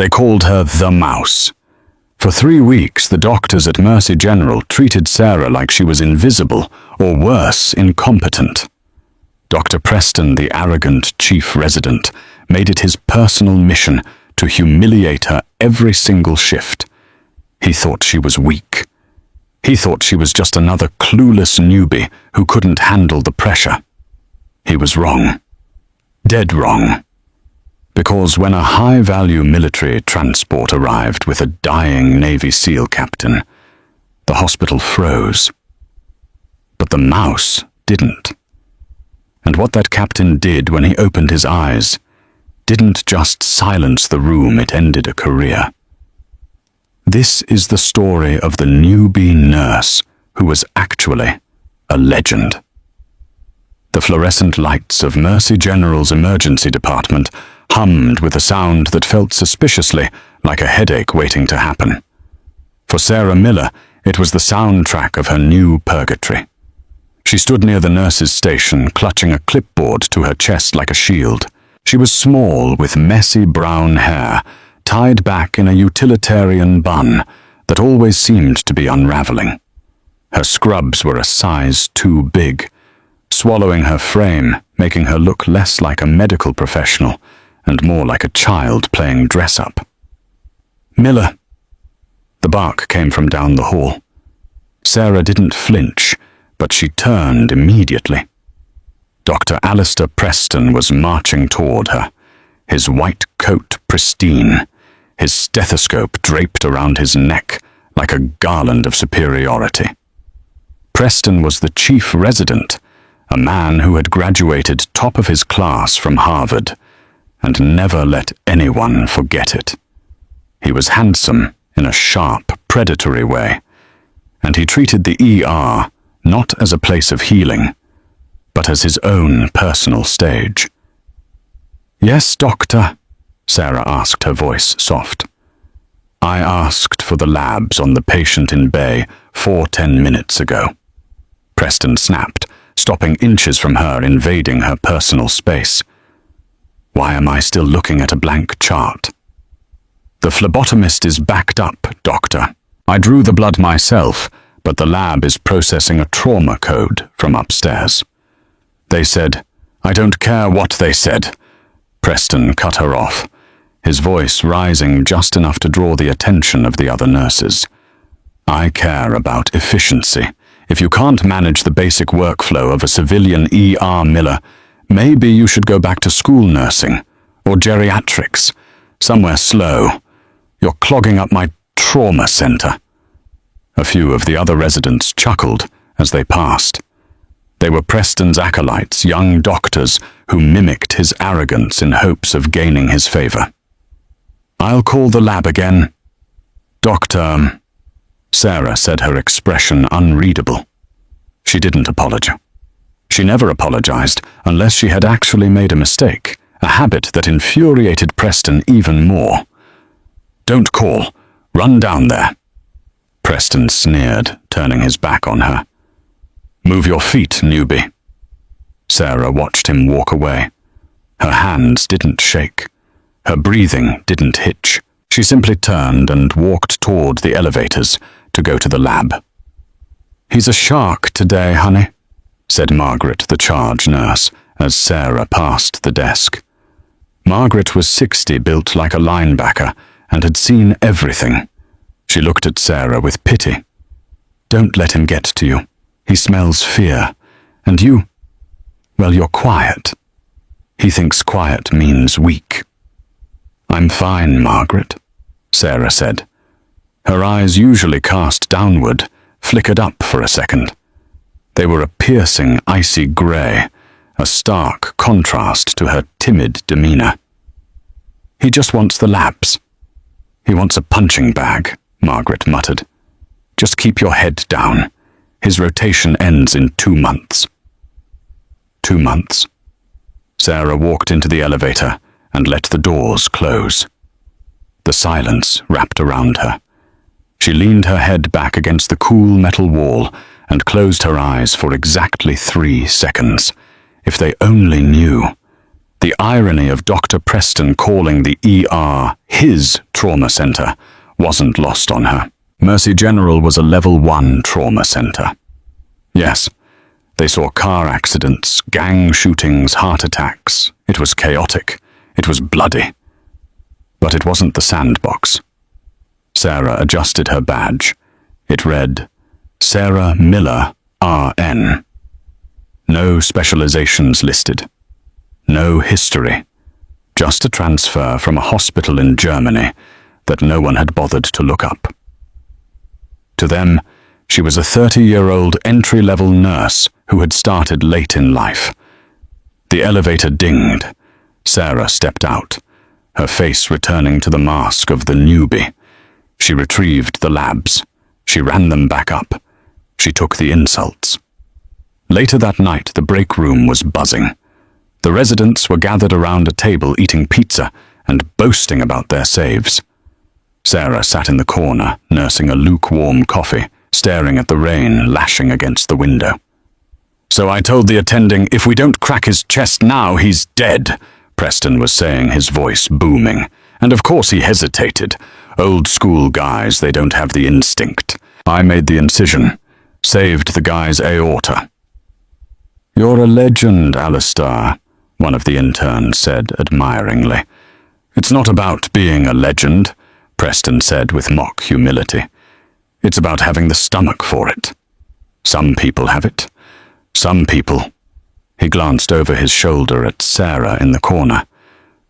They called her the Mouse. For 3 weeks, the doctors at Mercy General treated Sarah like she was invisible, or worse, incompetent. Dr. Preston, the arrogant chief resident, made it his personal mission to humiliate her every single shift. He thought she was weak. He thought she was just another clueless newbie who couldn't handle the pressure. He was wrong. Dead wrong. Because when a high-value military transport arrived with a dying Navy SEAL captain, the hospital froze. But the Mouse didn't. And what that captain did when he opened his eyes didn't just silence the room, it ended a career. This is the story of the newbie nurse who was actually a legend. The fluorescent lights of Mercy General's emergency department hummed with a sound that felt suspiciously like a headache waiting to happen. For Sarah Miller, it was the soundtrack of her new purgatory. She stood near the nurse's station, clutching a clipboard to her chest like a shield. She was small, with messy brown hair, tied back in a utilitarian bun that always seemed to be unraveling. Her scrubs were a size too big, swallowing her frame, making her look less like a medical professional and more like a child playing dress-up. "Miller." The bark came from down the hall. Sarah didn't flinch, but she turned immediately. Dr. Alistair Preston was marching toward her, his white coat pristine, his stethoscope draped around his neck like a garland of superiority. Preston was the chief resident, a man who had graduated top of his class from Harvard and never let anyone forget it. He was handsome in a sharp, predatory way, and he treated the ER not as a place of healing, but as his own personal stage. "Yes, doctor," Sarah asked, her voice soft. "I asked for the labs on the patient in Bay 10 minutes ago." Preston snapped, stopping inches from her, invading her personal space. "Why am I still looking at a blank chart?" "The phlebotomist is backed up, doctor. I drew the blood myself, but the lab is processing a trauma code from upstairs." "They said—" "I don't care what they said." Preston cut her off, his voice rising just enough to draw the attention of the other nurses. "I care about efficiency. If you can't manage the basic workflow of a civilian ER, Miller, maybe you should go back to school nursing, or geriatrics, somewhere slow. You're clogging up my trauma center." A few of the other residents chuckled as they passed. They were Preston's acolytes, young doctors who mimicked his arrogance in hopes of gaining his favor. "I'll call the lab again." "Doctor," Sarah said, her expression unreadable. She didn't apologize. She never apologized unless she had actually made a mistake, a habit that infuriated Preston even more. "Don't call. Run down there." Preston sneered, turning his back on her. "Move your feet, newbie." Sarah watched him walk away. Her hands didn't shake. Her breathing didn't hitch. She simply turned and walked toward the elevators to go to the lab. "He's a shark today, honey," said Margaret, the charge nurse, as Sarah passed the desk. Margaret was 60, built like a linebacker, and had seen everything. She looked at Sarah with pity. "Don't let him get to you. He smells fear. And you, well, you're quiet. He thinks quiet means weak." "I'm fine, Margaret," Sarah said. Her eyes, usually cast downward, flickered up for a second. They were a piercing, icy grey, a stark contrast to her timid demeanor. "He just wants the labs." "He wants a punching bag," Margaret muttered. "Just keep your head down. His rotation ends in 2 months." 2 months. Sarah walked into the elevator and let the doors close. The silence wrapped around her. She leaned her head back against the cool metal wall and closed her eyes for exactly 3 seconds. If they only knew. The irony of Dr. Preston calling the ER his trauma center wasn't lost on her. Mercy General was a level 1 trauma center. Yes, they saw car accidents, gang shootings, heart attacks. It was chaotic. It was bloody. But it wasn't the sandbox. Sarah adjusted her badge. It read, Sarah Miller, RN. No specializations listed. No history. Just a transfer from a hospital in Germany that no one had bothered to look up. To them, she was a 30-year-old entry-level nurse who had started late in life. The elevator dinged. Sarah stepped out, her face returning to the mask of the newbie. She retrieved the labs. She ran them back up. She took the insults. Later that night, the break room was buzzing. The residents were gathered around a table eating pizza and boasting about their saves. Sarah sat in the corner, nursing a lukewarm coffee, staring at the rain lashing against the window. "So I told the attending, if we don't crack his chest now, he's dead," Preston was saying, his voice booming. And of course he hesitated. Old school guys, they don't have the instinct. I made the incision, saved the guy's aorta. "You're a legend, Alistair," one of the interns said admiringly. "It's not about being a legend," Preston said with mock humility. "It's about having the stomach for it. Some people have it. Some people—" He glanced over his shoulder at Sarah in the corner.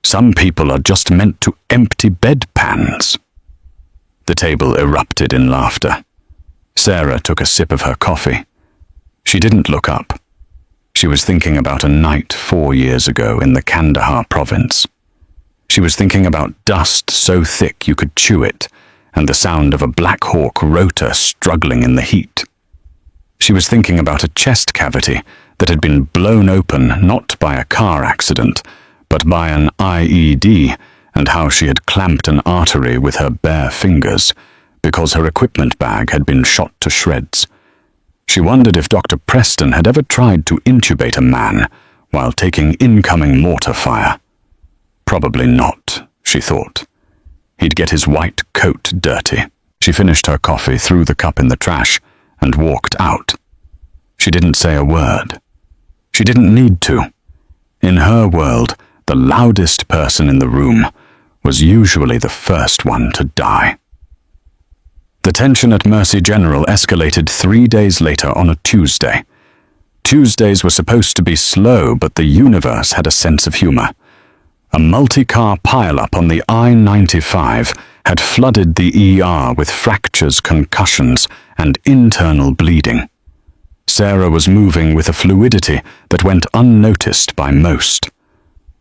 "Some people are just meant to empty bedpans." The table erupted in laughter. Sarah took a sip of her coffee. She didn't look up. She was thinking about a night 4 years ago in the Kandahar province. She was thinking about dust so thick you could chew it, and the sound of a Black Hawk rotor struggling in the heat. She was thinking about a chest cavity that had been blown open not by a car accident, but by an IED, and how she had clamped an artery with her bare fingers because her equipment bag had been shot to shreds. She wondered if Dr. Preston had ever tried to intubate a man while taking incoming mortar fire. Probably not, she thought. He'd get his white coat dirty. She finished her coffee, threw the cup in the trash, and walked out. She didn't say a word. She didn't need to. In her world, the loudest person in the room was usually the first one to die. The tension at Mercy General escalated 3 days later on a Tuesday. Tuesdays were supposed to be slow, but the universe had a sense of humor. A multi-car pile-up on the I-95 had flooded the ER with fractures, concussions, and internal bleeding. Sarah was moving with a fluidity that went unnoticed by most.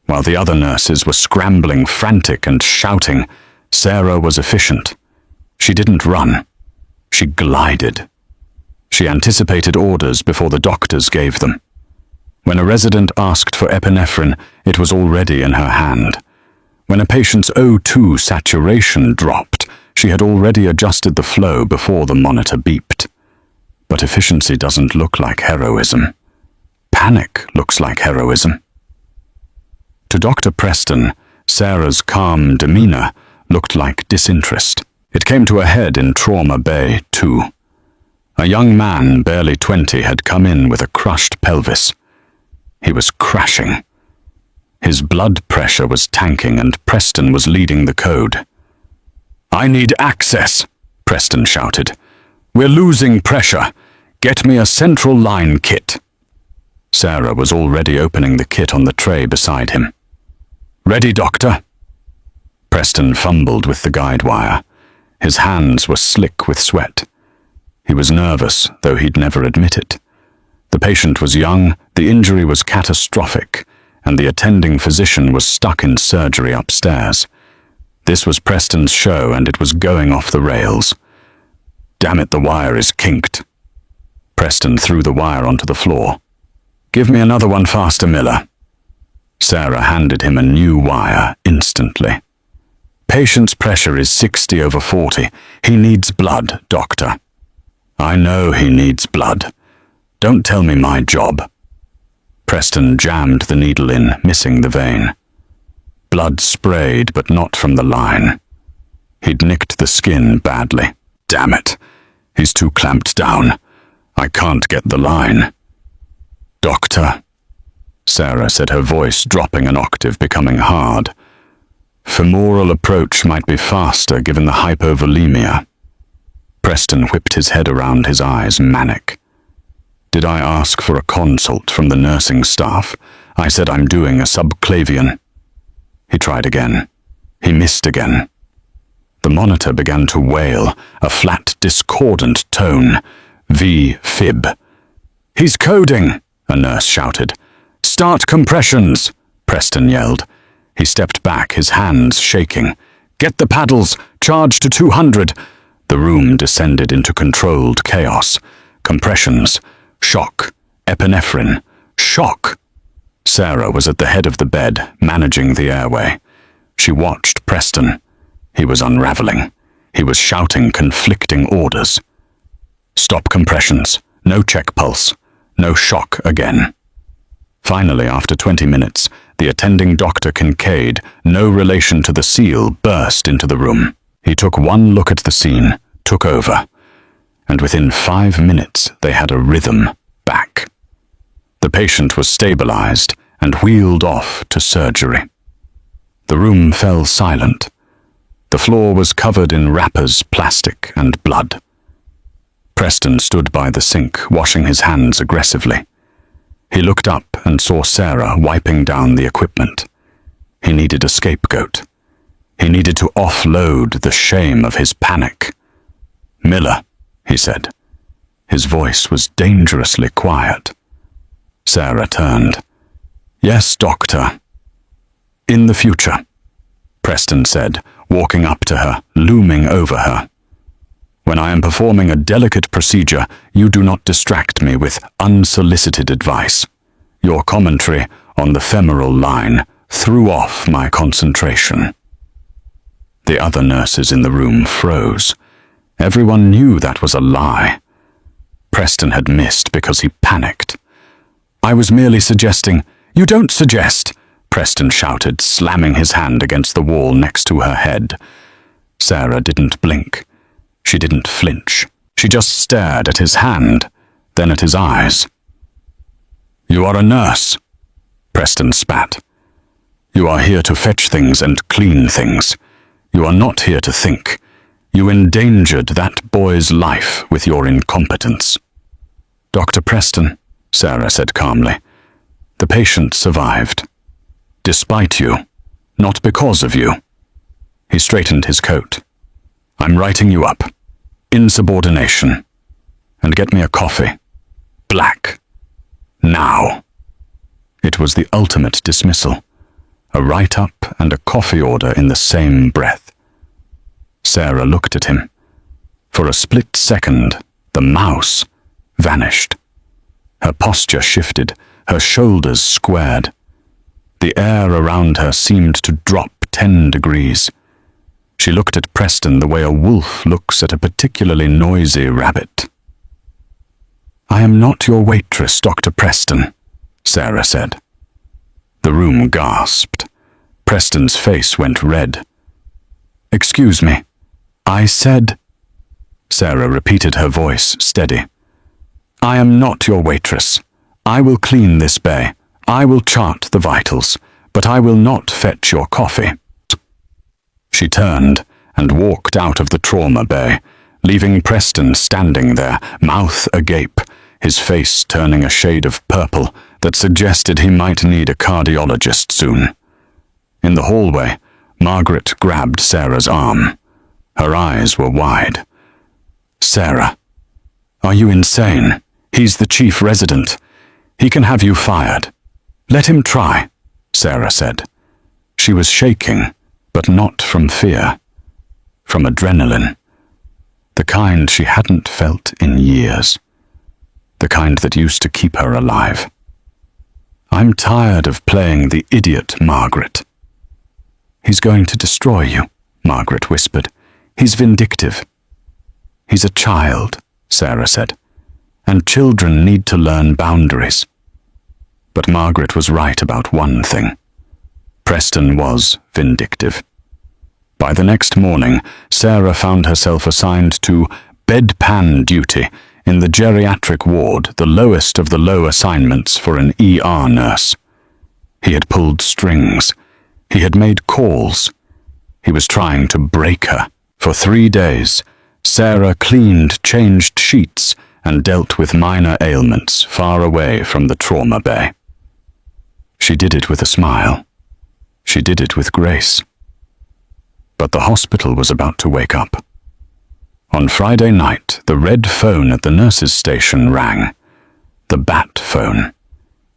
While the other nurses were scrambling, frantic, and shouting, Sarah was efficient. She didn't run. She glided. She anticipated orders before the doctors gave them. When a resident asked for epinephrine, it was already in her hand. When a patient's O2 saturation dropped, she had already adjusted the flow before the monitor beeped. But efficiency doesn't look like heroism. Panic looks like heroism. To Dr. Preston, Sarah's calm demeanor looked like disinterest. It came to a head in Trauma Bay, too. A young man, barely 20, had come in with a crushed pelvis. He was crashing. His blood pressure was tanking, and Preston was leading the code. "I need access," Preston shouted. "We're losing pressure. Get me a central line kit." Sarah was already opening the kit on the tray beside him. "Ready, doctor?" Preston fumbled with the guide wire. His hands were slick with sweat. He was nervous, though he'd never admit it. The patient was young, the injury was catastrophic, and the attending physician was stuck in surgery upstairs. This was Preston's show, and it was going off the rails. "Damn it, the wire is kinked." Preston threw the wire onto the floor. "Give me another one faster, Miller." Sarah handed him a new wire instantly. "Patient's pressure is 60/40. He needs blood, doctor." "I know he needs blood. Don't tell me my job." Preston jammed the needle in, missing the vein. Blood sprayed, but not from the line. He'd nicked the skin badly. Damn it. He's too clamped down. I can't get the line. Doctor, Sarah said, her voice dropping an octave, becoming hard. Femoral approach might be faster given the hypovolemia. Preston whipped his head around, his eyes manic. Did I ask for a consult from the nursing staff? I said I'm doing a subclavian. He tried again. He missed again. The monitor began to wail, a flat, discordant tone. V-fib. He's coding, a nurse shouted. Start compressions, Preston yelled. He stepped back, his hands shaking. Get the paddles, charge to 200. The room descended into controlled chaos. Compressions, shock, epinephrine, shock. Sarah was at the head of the bed, managing the airway. She watched Preston. He was unraveling. He was shouting conflicting orders. Stop compressions, no check pulse, no shock again. Finally, after 20 minutes, the attending Dr. Kincaid, no relation to the SEAL, burst into the room. He took one look at the scene, took over, and within 5 minutes they had a rhythm back. The patient was stabilized and wheeled off to surgery. The room fell silent. The floor was covered in wrappers, plastic, and blood. Preston stood by the sink, washing his hands aggressively. He looked up and saw Sarah wiping down the equipment. He needed a scapegoat. He needed to offload the shame of his panic. Miller, he said. His voice was dangerously quiet. Sarah turned. Yes, doctor. In the future, Preston said, walking up to her, looming over her. When I am performing a delicate procedure, you do not distract me with unsolicited advice. Your commentary on the femoral line threw off my concentration. The other nurses in the room froze. Everyone knew that was a lie. Preston had missed because he panicked. I was merely suggesting. You don't suggest, Preston shouted, slamming his hand against the wall next to her head. Sarah didn't blink. She didn't flinch. She just stared at his hand, then at his eyes. You are a nurse, Preston spat. You are here to fetch things and clean things. You are not here to think. You endangered that boy's life with your incompetence. Dr. Preston, Sarah said calmly, the patient survived. Despite you, not because of you. He straightened his coat. I'm writing you up. Insubordination. And get me a coffee. Black. Now. It was the ultimate dismissal. A write-up and a coffee order in the same breath. Sarah looked at him. For a split second, the mouse vanished. Her posture shifted, her shoulders squared. The air around her seemed to drop 10 degrees. She looked at Preston the way a wolf looks at a particularly noisy rabbit. I am not your waitress, Dr. Preston, Sarah said. The room gasped. Preston's face went red. Excuse me. I said... Sarah repeated, her voice steady. I am not your waitress. I will clean this bay. I will chart the vitals, but I will not fetch your coffee. She turned and walked out of the trauma bay, leaving Preston standing there, mouth agape, his face turning a shade of purple that suggested he might need a cardiologist soon. In the hallway, Margaret grabbed Sarah's arm. Her eyes were wide. Sarah, are you insane? He's the chief resident. He can have you fired. Let him try, Sarah said. She was shaking, but not from fear. From adrenaline. The kind she hadn't felt in years. The kind that used to keep her alive. I'm tired of playing the idiot, Margaret. He's going to destroy you, Margaret whispered. He's vindictive. He's a child, Sarah said, and children need to learn boundaries. But Margaret was right about one thing. Preston was vindictive. By the next morning, Sarah found herself assigned to bedpan duty in the geriatric ward, the lowest of the low assignments for an ER nurse. He had pulled strings. He had made calls. He was trying to break her. For 3 days, Sarah cleaned, changed sheets, and dealt with minor ailments far away from the trauma bay. She did it with a smile. She did it with grace. But the hospital was about to wake up. On Friday night, the red phone at the nurses' station rang. The bat phone.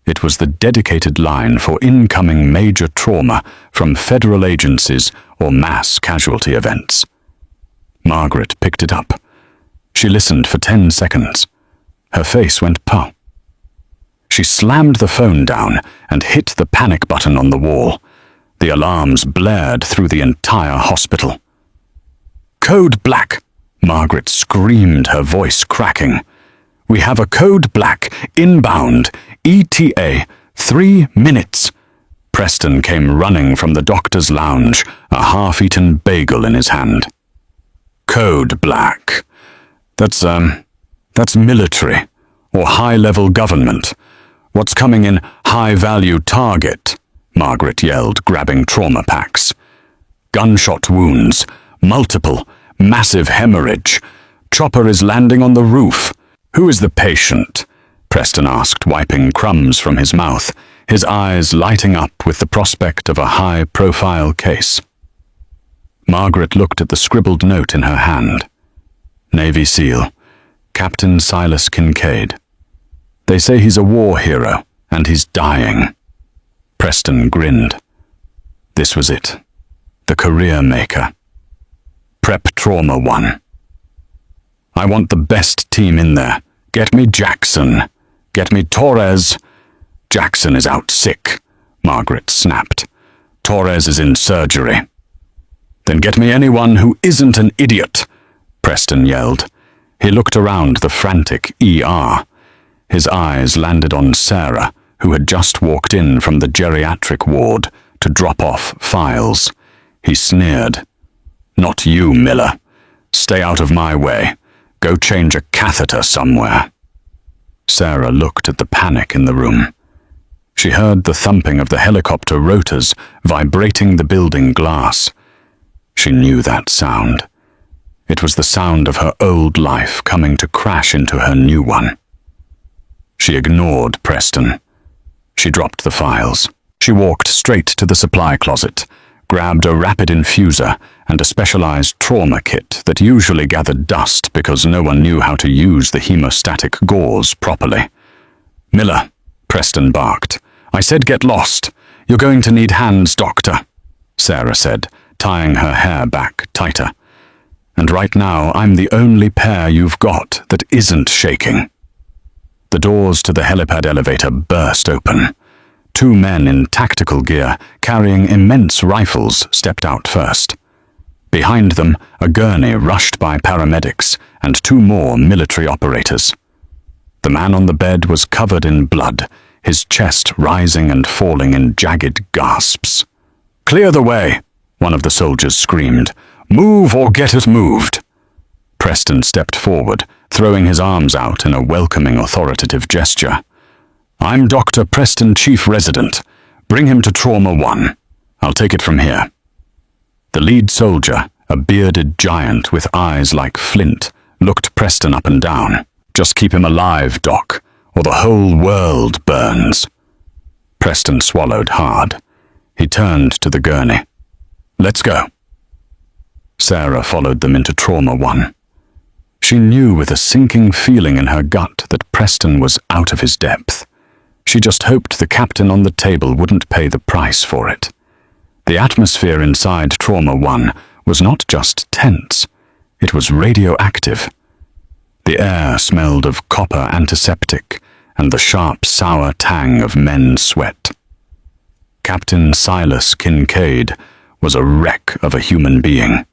It was the dedicated line for incoming major trauma from federal agencies or mass casualty events. Margaret picked it up. She listened for 10 seconds. Her face went pale. She slammed the phone down and hit the panic button on the wall. The alarms blared through the entire hospital. "Code Black!" Margaret screamed, her voice cracking. "We have a Code Black, inbound, ETA, 3 minutes." Preston came running from the doctor's lounge, a half-eaten bagel in his hand. "Code Black. That's military, or high-level government. What's coming in high-value target?" Margaret yelled, grabbing trauma packs. "Gunshot wounds, multiple, massive hemorrhage. Chopper is landing on the roof. Who is the patient?" Preston asked, wiping crumbs from his mouth, his eyes lighting up with the prospect of a high-profile case. Margaret looked at the scribbled note in her hand. "Navy SEAL, Captain Silas Kincaid. They say he's a war hero, and he's dying." Preston grinned. This was it. The career maker. Prep Trauma 1. "I want the best team in there. Get me Jackson. Get me Torres." "Jackson is out sick," Margaret snapped. "Torres is in surgery." "Then get me anyone who isn't an idiot," Preston yelled. He looked around the frantic ER. His eyes landed on Sarah, who had just walked in from the geriatric ward to drop off files. He sneered. "Not you, Miller. Stay out of my way. Go change a catheter somewhere." Sarah looked at the panic in the room. She heard the thumping of the helicopter rotors vibrating the building glass. She knew that sound. It was the sound of her old life coming to crash into her new one. She ignored Preston. She dropped the files. She walked straight to the supply closet, grabbed a rapid infuser and a specialized trauma kit that usually gathered dust because no one knew how to use the hemostatic gauze properly. "Miller," Preston barked. "I said get lost. You're going to need hands, doctor," Sarah said, tying her hair back tighter. "And right now, I'm the only pair you've got that isn't shaking." The doors to the helipad elevator burst open. 2 men in tactical gear, carrying immense rifles, stepped out first. Behind them, a gurney rushed by paramedics and 2 more military operators. The man on the bed was covered in blood, his chest rising and falling in jagged gasps. "Clear the way," one of the soldiers screamed. "Move or get it moved." Preston stepped forward, throwing his arms out in a welcoming authoritative gesture. "I'm Dr. Preston, Chief Resident. Bring him to Trauma 1. I'll take it from here." The lead soldier, a bearded giant with eyes like flint, looked Preston up and down. "Just keep him alive, Doc, or the whole world burns." Preston swallowed hard. He turned to the gurney. "Let's go." Sarah followed them into Trauma 1. She knew with a sinking feeling in her gut that Preston was out of his depth. She just hoped the captain on the table wouldn't pay the price for it. The atmosphere inside Trauma 1 was not just tense, it was radioactive. The air smelled of copper antiseptic and the sharp, sour tang of men's sweat. Captain Silas Kincaid was a wreck of a human being.